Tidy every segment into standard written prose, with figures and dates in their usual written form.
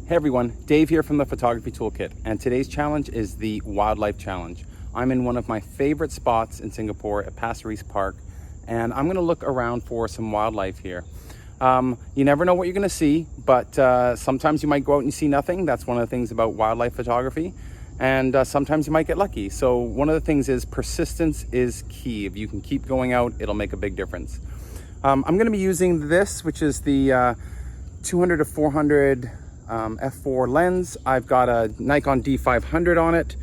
Hey everyone, Dave here from the Photography Toolkit, and today's challenge is the Wildlife Challenge. I'm in one of my favorite spots in Singapore at Pasir Ris Park, and I'm gonna look around for some wildlife here. You never know what you're gonna see, but sometimes you might go out and you see nothing. That's one of the things about wildlife photography. And sometimes you might get lucky. So one of the things is persistence is key. If you can keep going out, it'll make a big difference. I'm gonna be using this, which is the 200 to 400 f4 lens. I've got a Nikon D500 on it,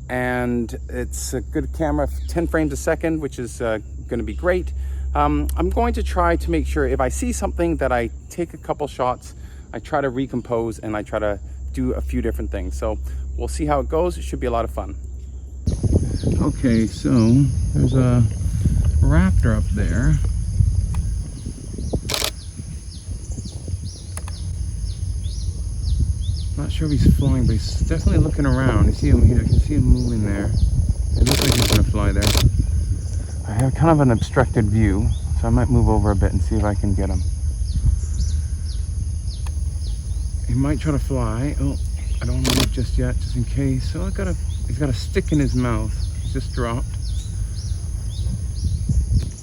and it's a good camera, 10 frames a second, which is going to be great. I'm going to try to make sure if I see something that I take a couple shots, I try to recompose and I try to do a few different things. So we'll see how it goes. It should be a lot of fun. Okay, so there's a raptor up there. Not sure if he's flying, but he's definitely looking around. You see him here, you can see him moving there. It looks like he's gonna fly there. I have kind of an obstructed view, so I might move over a bit and see if I can get him. He might try to fly. Oh, I don't want to move just yet, just in case. So he's got a stick in his mouth. He's just dropped.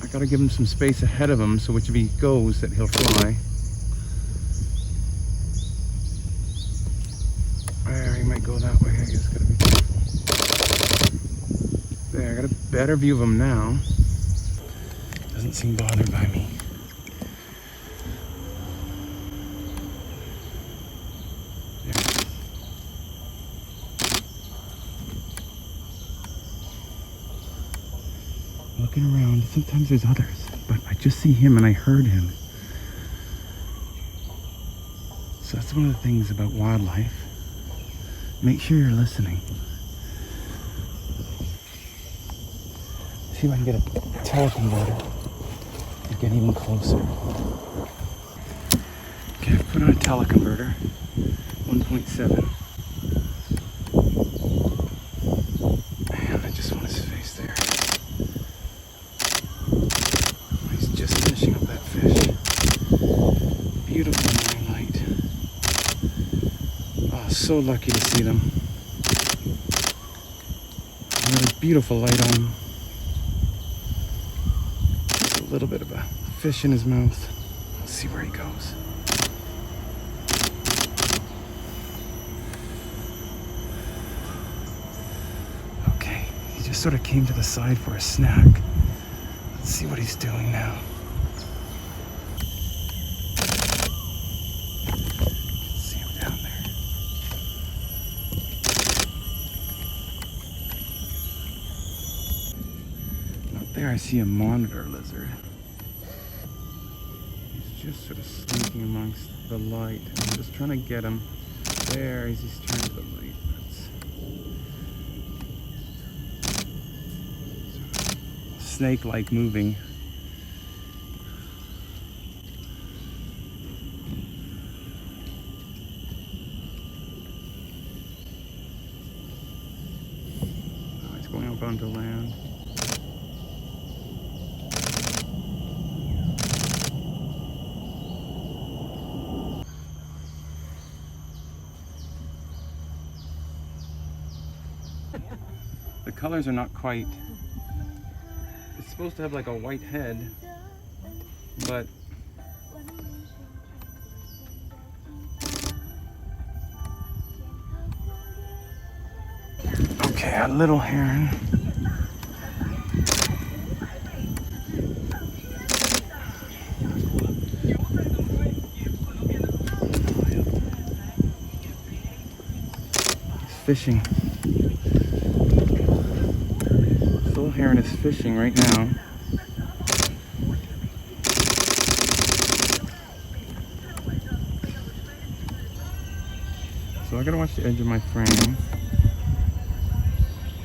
I gotta give him some space ahead of him, so which if he goes, that he'll fly. There, he might go that way. I just gotta be careful. There, I got a better view of him now. Doesn't seem bothered by me. There. Looking around, sometimes there's others, but I just see him and I heard him. So that's one of the things about wildlife. Make sure you're listening. See if I can get a teleconverter to get even closer. Okay, I've put on a teleconverter, 1.7. Man, I just want his face there. He's just finishing up that fish. Beautiful morning light. Oh, so lucky to see them. What a beautiful light on him. Just a little bit of a fish in his mouth. Let's see where he goes. Okay, he just sort of came to the side for a snack. Let's see what he's doing now. There I see a monitor lizard. He's just sort of sneaking amongst the light. I'm just trying to get him. There, he's turned to the light. That's snake-like moving. Oh, he's going up onto land. The colors are not quite, it's supposed to have like a white head, but okay, a little heron. He's fishing. Heron is fishing right now. So I gotta watch the edge of my frame.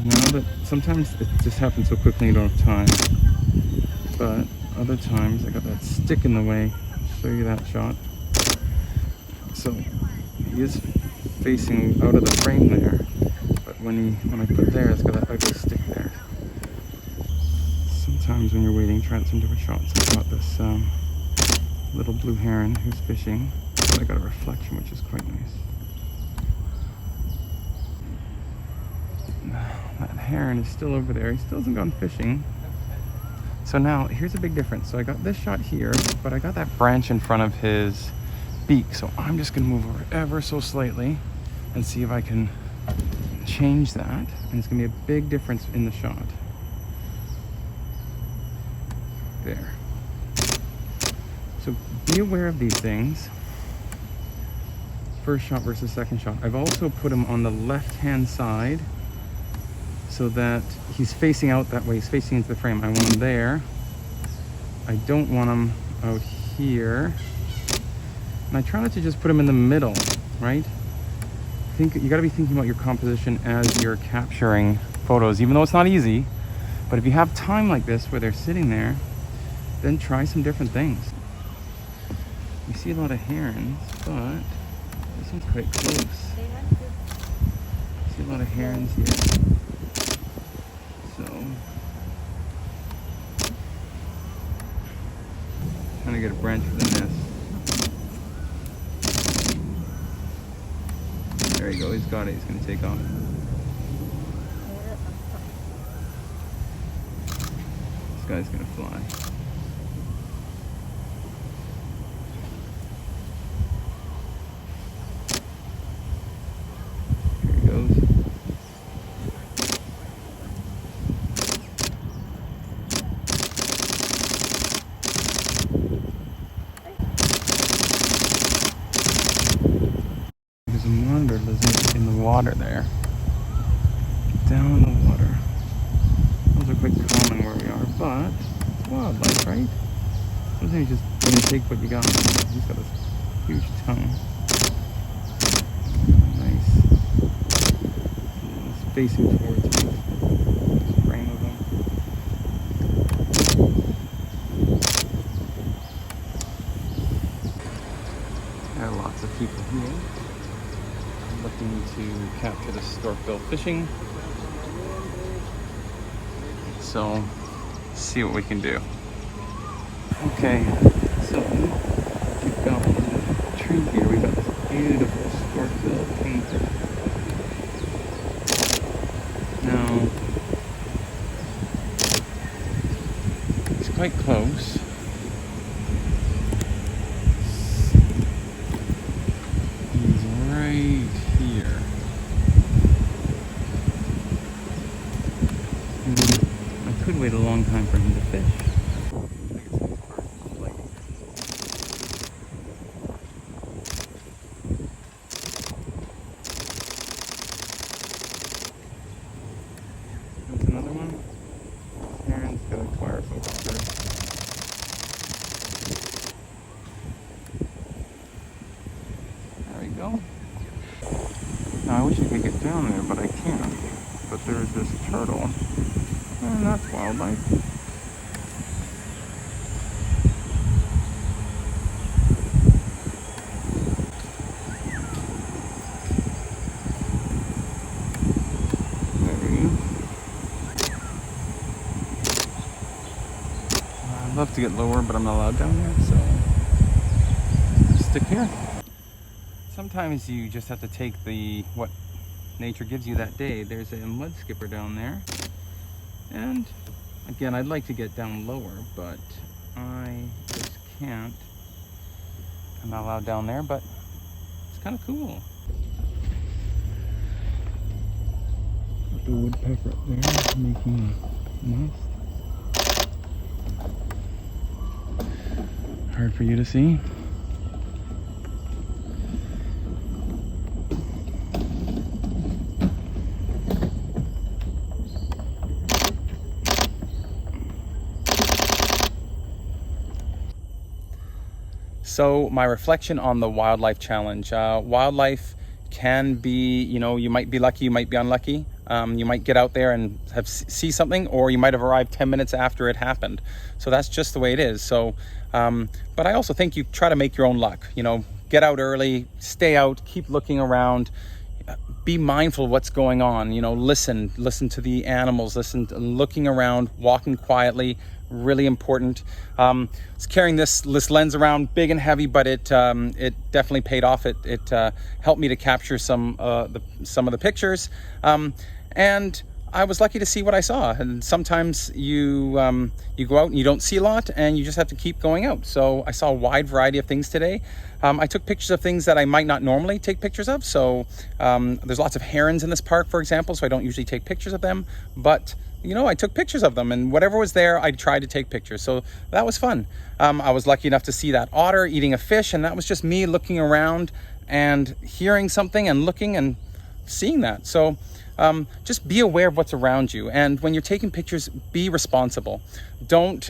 Now that sometimes it just happens so quickly you don't have time. But other times I got that stick in the way. I'll show you that shot. So he is facing out of the frame there. But when I put there, it's got that ugly stick there. Sometimes when you're waiting, try out some different shots. I've got this little blue heron who's fishing. but I got a reflection, which is quite nice. That heron is still over there. He still hasn't gone fishing. So now, here's a big difference. So I got this shot here, but I got that branch in front of his beak. So I'm just gonna move over ever so slightly and see if I can change that. And it's gonna be a big difference in the shot. There. So be aware of these things. First shot versus second shot. I've also put him on the left-hand side so that he's facing out that way. He's facing into the frame. I want him there. I don't want him out here. And I try not to just put him in the middle, right? You gotta be thinking about your composition as you're capturing photos, even though it's not easy. But if you have time like this where they're sitting there, then try some different things. You see a lot of herons, but this one's quite close. See a lot of herons here. So, trying to get a branch for the nest. There you go, he's got it, he's gonna take off. This guy's gonna fly. Here he goes. There's a monitor lizard in the water there. Down in the water. Those are quite common where we are, but it's wildlife, right? Sometimes you just gonna take what you got. He's got a huge tongue. Nice. It's facing towards me. Frame of him. There are lots of people here looking to capture the storkbill fishing. So, see what we can do. Okay, so we've got a tree here. We've got this beautiful storkbill painted. Now, it's quite close. He's right here. I could wait a long time for him to fish. There's another one. Aaron's got a fire focus first. There we go. Now I wish I could get down there, but I can't. But there's this turtle. And that's wildlife. There we go. I'd love to get lower, but I'm not allowed down there, so stick here. Sometimes you just have to take what nature gives you that day. There's a mud skipper down there. And again, I'd like to get down lower, but I just can't. I'm not allowed down there, but it's kind of cool. Got the woodpecker up there making a nest. Hard for you to see. So my reflection on the wildlife challenge. Wildlife can be, you might be lucky, you might be unlucky. You might get out there and see something, or you might have arrived 10 minutes after it happened. So that's just the way it is. So, but I also think you try to make your own luck. Get out early, stay out, keep looking around. Be mindful of what's going on. Listen to the animals, looking around, walking quietly, really important. I was carrying this lens around, big and heavy, but it definitely paid off. It helped me to capture some of the pictures, and I was lucky to see what I saw. And sometimes you go out and you don't see a lot, and you just have to keep going out. So I saw a wide variety of things today. I took pictures of things that I might not normally take pictures of. So there's lots of herons in this park, for example, so I don't usually take pictures of them. But I took pictures of them, and whatever was there, I tried to take pictures. So that was fun. I was lucky enough to see that otter eating a fish, and that was just me looking around and hearing something and looking and seeing that. So just be aware of what's around you, and when you're taking pictures, be responsible. Don't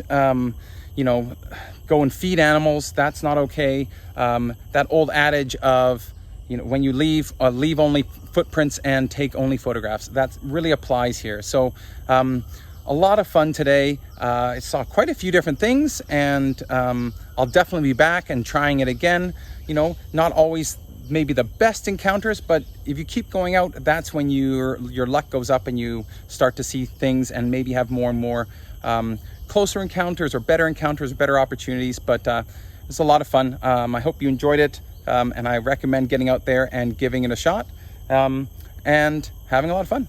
go and feed animals. That's not okay. That old adage of when you leave only footprints and take only photographs, that really applies here. So a lot of fun today. I saw quite a few different things, and I'll definitely be back and trying it again. Not always maybe the best encounters, but if you keep going out, that's when your luck goes up and you start to see things and maybe have more and more closer encounters or better opportunities. But it's a lot of fun. I hope you enjoyed it, and I recommend getting out there and giving it a shot and having a lot of fun.